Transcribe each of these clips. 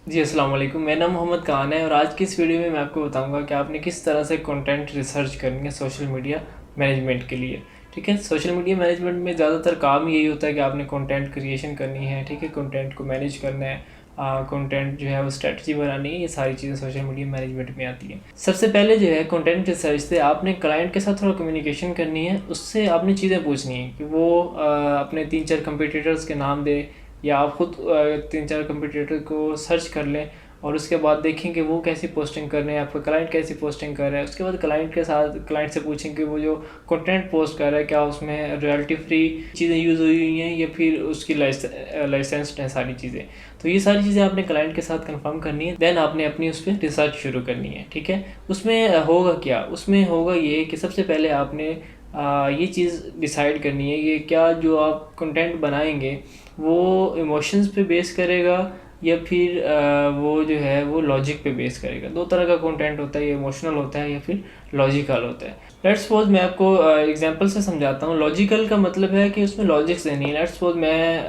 जी, अस्सलाम वालेकुम। मेरा नाम मोहम्मद खान है और आज की इस वीडियो में मैं आपको बताऊंगा कि आपने किस तरह से कंटेंट रिसर्च करनी है सोशल मीडिया मैनेजमेंट के लिए। ठीक है, सोशल मीडिया मैनेजमेंट में ज़्यादातर काम यही होता है कि आपने कंटेंट क्रिएशन करनी है। ठीक है, कंटेंट को मैनेज करना है, कंटेंट जो है वो स्ट्रेटजी बनानी है। ये सारी चीज़ें सोशल मीडिया मैनेजमेंट में आती हैं। सबसे पहले जो है कंटेंट रिसर्च से आपने क्लाइंट के साथ थोड़ा कम्युनिकेशन करनी है। उससे आपने चीज़ें पूछनी है कि वो अपने 3-4 कंपटीटर्स के नाम दे, या आप खुद 3-4 कंपटीटर को सर्च कर लें और उसके बाद देखें कि वो कैसी पोस्टिंग कर रहे हैं, आपका क्लाइंट कैसी पोस्टिंग कर रहा है। उसके बाद क्लाइंट से पूछें कि वो जो कंटेंट पोस्ट कर रहा है क्या उसमें रॉयल्टी फ्री चीज़ें यूज़ हुई हैं या फिर उसकी लाइसेंस्ड हैं सारी चीज़ें। तो ये सारी चीज़ें आपने क्लाइंट के साथ कंफर्म करनी है। देन आपने अपनी उस पर रिसर्च शुरू करनी है। ठीक है, उसमें होगा क्या, उसमें होगा ये कि सबसे पहले आपने ये चीज़ डिसाइड करनी है कि क्या जो आप कंटेंट बनाएंगे वो इमोशंस पे बेस करेगा या फिर वो जो है वो लॉजिक पे बेस करेगा। दो तरह का कंटेंट होता है, ये इमोशनल होता है या फिर लॉजिकल होता है। लेट्स सपोज मैं आपको एग्जांपल से समझाता हूँ। लॉजिकल का मतलब है कि उसमें लॉजिक्स देनी है। लेट्स सपोज मैं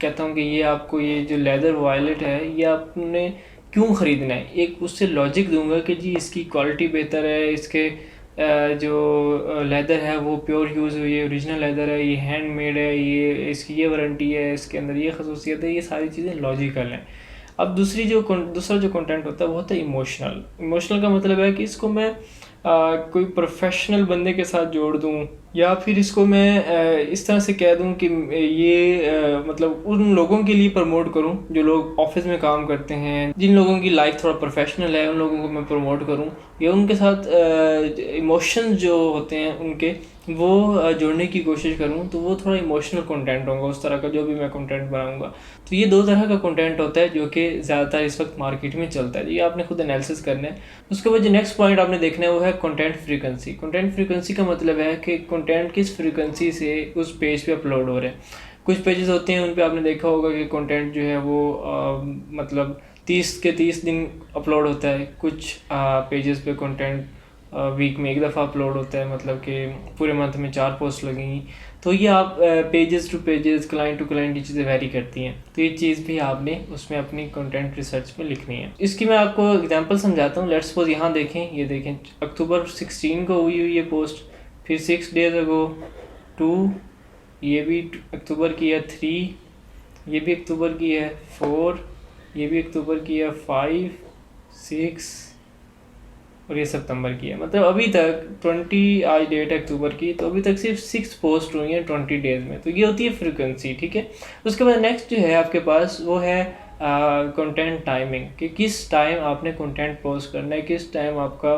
कहता हूँ कि ये आपको ये जो लेदर वॉयलेट है ये आपने क्यों ख़रीदना है, एक उससे लॉजिक दूंगा कि जी इसकी क्वालिटी बेहतर है, इसके जो लेदर है वो प्योर यूज़ हुई है, ओरिजिनल लेदर है, ये हैंडमेड है, ये इसकी ये वारंटी है, इसके अंदर ये खसूसियत है। ये सारी चीज़ें लॉजिकल हैं। अब दूसरा जो कंटेंट होता है वो होता है इमोशनल। इमोशनल का मतलब है कि इसको मैं कोई प्रोफेशनल बंदे के साथ जोड़ दूं या फिर इसको मैं इस तरह से कह दूं कि ये मतलब उन लोगों के लिए प्रमोट करूं जो लोग ऑफिस में काम करते हैं, जिन लोगों की लाइफ थोड़ा प्रोफेशनल है, उन लोगों को मैं प्रमोट करूं या उनके साथ इमोशंस जो होते हैं उनके वो जोड़ने की कोशिश करूं। तो वो थोड़ा इमोशनल कंटेंट होगा उस तरह का जो भी मैं कंटेंट बनाऊंगा। तो ये दो तरह का कंटेंट होता है जो कि ज़्यादातर इस वक्त मार्केट में चलता है। ये आपने खुद एनालिसिस करना है। उसके बाद जो नेक्स्ट पॉइंट आपने देखना है वो है कंटेंट फ्रीक्वेंसी। कंटेंट फ्रीक्वेंसी का मतलब है कि कंटेंट किस फ्रीक्वेंसी से उस पेज पे अपलोड हो रहे हैं। कुछ पेजेस होते हैं उन पे आपने देखा होगा कि कंटेंट जो है वो मतलब 30 के 30 दिन अपलोड होता है। कुछ पेजेस पे कंटेंट वीक में एक दफ़ा अपलोड होता है, मतलब कि पूरे मंथ में 4 पोस्ट लगेंगी। तो ये आप pages to pages, client to client ये चीज़ें वेरी करती हैं। तो ये चीज़ भी आपने उसमें अपनी कंटेंट रिसर्च में लिखनी है। इसकी मैं आपको एग्जांपल समझाता हूँ। लेट्स सपोज यहाँ देखें, ये देखें अक्टूबर 16 को हुई है पोस्ट, फिर 6 डेज अगो 2, ये भी अक्टूबर की है 3, ये भी अक्टूबर की है 4, ये भी अक्टूबर की है 5, 6 और ये सितंबर की है। मतलब अभी तक 20 आज डेट है अक्टूबर की, तो अभी तक सिर्फ 6 पोस्ट हुई हैं 20 डेज में। तो ये होती है फ्रीक्वेंसी। ठीक है, उसके बाद नेक्स्ट जो है आपके पास वो है कंटेंट टाइमिंग, कि किस टाइम आपने कंटेंट पोस्ट करना है, किस टाइम आपका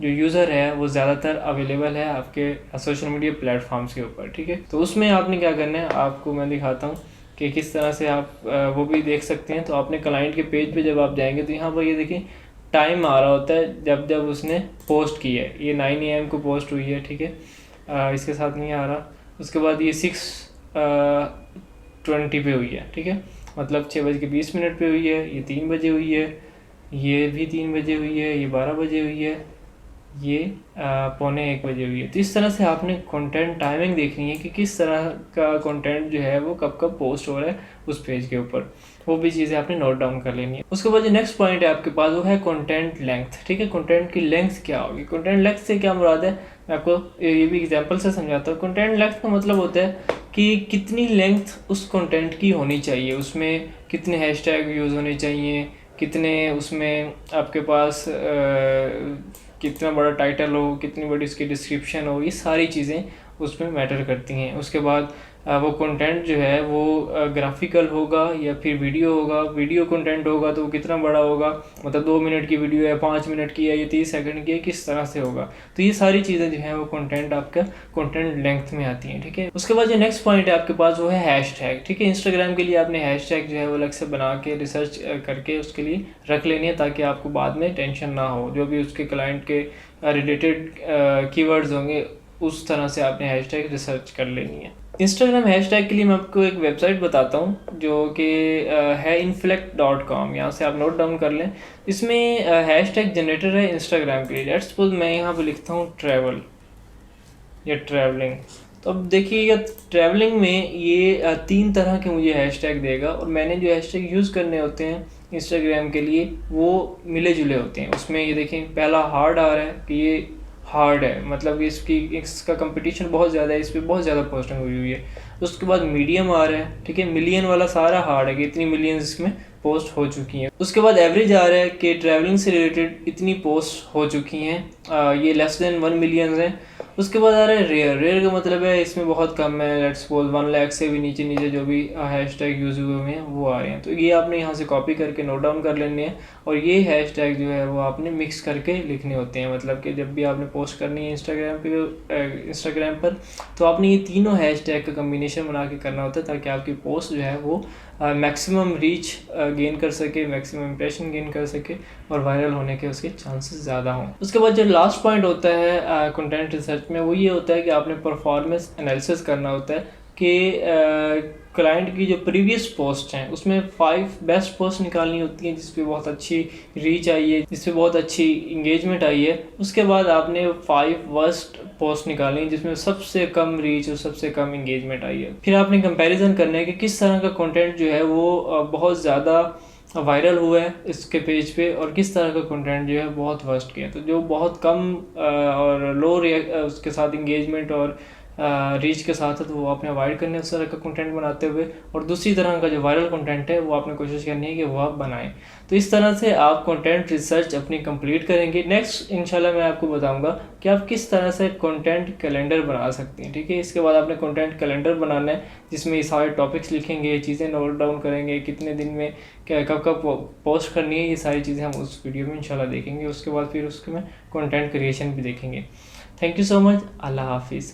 जो यूज़र है वो ज़्यादातर अवेलेबल है आपके सोशल मीडिया प्लेटफॉर्म्स के ऊपर। ठीक है, तो उसमें आपने क्या करना है आपको मैं दिखाता हूँ कि किस तरह से आप वो भी देख सकते हैं। तो आपने क्लाइंट के पेज पे जब आप जाएंगे तो यहाँ पर ये देखिए टाइम आ रहा होता है जब जब उसने पोस्ट की है। ये 9 AM को पोस्ट हुई है। ठीक है, इसके साथ नहीं आ रहा। उसके बाद ये 6:20 पे हुई है। ठीक है, मतलब 6:20 पे हुई है। ये 3 बजे हुई है, ये भी 3 बजे हुई है, ये 12 बजे हुई है, ये 12:45 हुई है। तो इस तरह से आपने कंटेंट टाइमिंग देखनी है कि किस तरह का कंटेंट जो है वो कब कब पोस्ट हो रहा है उस पेज के ऊपर। वो भी चीज़ें आपने नोट डाउन कर लेनी है। उसके बाद जो नेक्स्ट पॉइंट है आपके पास वो है कंटेंट लेंथ। ठीक है, कंटेंट की लेंथ क्या होगी, कंटेंट लेंथ से क्या मुराद है मैं आपको ये भी एग्जांपल से समझाता हूँ। कंटेंट लेंथ का मतलब होता है कि कितनी लेंथ उस कंटेंट की होनी चाहिए, उसमें कितने हैशटैग यूज़ होने चाहिए, कितने उसमें आपके पास कितना बड़ा टाइटल हो, कितनी बड़ी उसकी डिस्क्रिप्शन हो। ये सारी चीज़ें उसमें मैटर करती हैं। उसके बाद वो कंटेंट जो है वो ग्राफिकल होगा या फिर वीडियो होगा। वीडियो कंटेंट होगा तो वो कितना बड़ा होगा, मतलब 2 मिनट की वीडियो है, 5 मिनट की है, या 30 सेकंड की है, किस तरह से होगा। तो ये सारी चीज़ें जो हैं वो कंटेंट आपका कंटेंट लेंथ में आती हैं। ठीक है, उसके बाद जो नेक्स्ट पॉइंट है आपके पास वो है हैशटैग। ठीक है, इंस्टाग्राम के लिए आपने हैशटैग जो है वो अलग से बना के रिसर्च करके उसके लिए रख लेनी है, ताकि आपको बाद में टेंशन ना हो। जो भी उसके क्लाइंट के रिलेटेड कीवर्ड्स होंगे उस तरह से आपने हैशटैग रिसर्च कर लेनी है। इंस्टाग्राम हैशटैग के लिए मैं आपको एक वेबसाइट बताता हूँ जो कि है inflect.com। यहाँ से आप नोट डाउन कर लें। इसमें हैशटैग जनरेटर है इंस्टाग्राम के लिए। लेट्स सपोज मैं यहाँ पे लिखता हूँ ट्रैवल या ट्रैवलिंग, तो अब देखिएगा ट्रैवलिंग में ये 3 तरह के मुझे हैशटैग देगा, और मैंने जो हैशटैग यूज़ करने होते हैं इंस्टाग्राम के लिए वो मिले जुले होते हैं। उसमें ये देखें पहला हार्ड आ रहा है कि ये हार्ड है, मतलब इसका कंपटीशन बहुत ज़्यादा है, इस पर बहुत ज़्यादा पोस्टिंग हुई है। उसके बाद मीडियम आ रहा है, ठीक है, मिलियन वाला सारा हार्ड है कि इतनी मिलियंस इसमें पोस्ट हो चुकी हैं। उसके बाद एवरेज आ रहा है कि ट्रैवलिंग से रिलेटेड इतनी पोस्ट हो चुकी हैं, ये लेस देन 1 मिलियन है। उसके बाद आ रहा है रेयर का मतलब है इसमें बहुत कम है, लेट्स सपोज 1 लाख से भी नीचे जो भी हैशटैग यूज़ हुए हैं वो आ रहे हैं। तो ये आपने यहाँ से कॉपी करके नोट डाउन कर लेने हैं, और ये हैशटैग जो है वो आपने मिक्स करके लिखने होते हैं। मतलब कि जब भी आपने पोस्ट करनी है इंस्टाग्राम पर तो आपने ये तीनों हैशटैग का कम्बिनेशन बना के करना होता है, ताकि आपकी पोस्ट जो है वो मैक्सिमम रीच गेन कर सके, मैक्सिमम इंप्रेशन गेन कर सके, और वायरल होने के उसके चांसेस ज़्यादा हों। उसके बाद जो लास्ट पॉइंट होता है कंटेंट रिसर्च में वो ये होता है कि आपने परफॉर्मेंस एनालिसिस करना होता है कि क्लाइंट की जो प्रीवियस पोस्ट हैं उसमें 5 बेस्ट पोस्ट निकालनी होती हैं जिस पे बहुत अच्छी रीच आई है, जिस पे बहुत अच्छी इंगेजमेंट आई है। उसके बाद आपने 5 वर्स्ट पोस्ट निकालनी है जिसमें सबसे कम रीच और सबसे कम इंगेजमेंट आई है। फिर आपने कंपैरिजन करना है कि किस तरह का कंटेंट जो है वो बहुत ज़्यादा वायरल हुआ है इसके पेज पे, और किस तरह का कंटेंट जो है बहुत वर्स्ट किया। तो जो बहुत कम और लो उसके साथ इंगेजमेंट और रीच के साथ तो वो आपने अवॉइड करने उस तरह का कंटेंट बनाते हुए, और दूसरी तरह का जो वायरल कंटेंट है वो आपने कोशिश करनी है कि वो आप बनाएं। तो इस तरह से आप कंटेंट रिसर्च अपनी कंप्लीट करेंगे। नेक्स्ट इंशाल्लाह मैं आपको बताऊंगा कि आप किस तरह से कंटेंट कैलेंडर बना सकते हैं, ठीक है। इसके बाद आपने कंटेंट कैलेंडर बनाना है जिसमें ये सारे टॉपिक्स लिखेंगे, चीज़ें नोट डाउन करेंगे, कितने दिन में क्या कब कब पोस्ट करनी है, ये सारी चीज़ें हम उस वीडियो में इंशाल्लाह देखेंगे। उसके बाद फिर उसके में कंटेंट क्रिएशन भी देखेंगे। Thank you so much. अल्लाह हाफिज़।